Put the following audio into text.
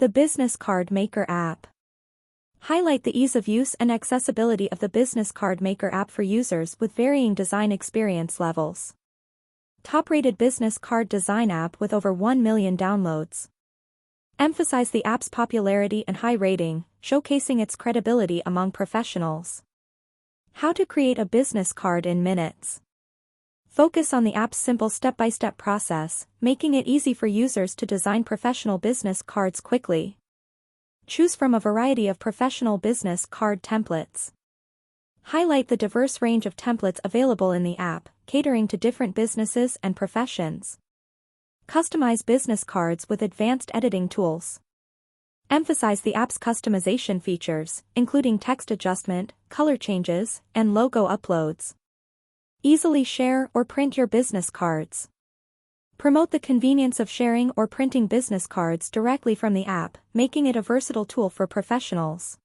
The Business Card Maker app. Highlight the ease of use and accessibility of the Business Card Maker app for users with varying design experience levels. Top-rated business card design app with over 1 million downloads. Emphasize the app's popularity and high rating, showcasing its credibility among professionals. How to create a business card in minutes. Focus on the app's simple step-by-step process, making it easy for users to design professional business cards quickly. Choose from a variety of professional business card templates. Highlight the diverse range of templates available in the app, catering to different businesses and professions. Customize business cards with advanced editing tools. Emphasize the app's customization features, including text adjustment, color changes, and logo uploads. Easily share or print your business cards. Promote the convenience of sharing or printing business cards directly from the app, making it a versatile tool for professionals.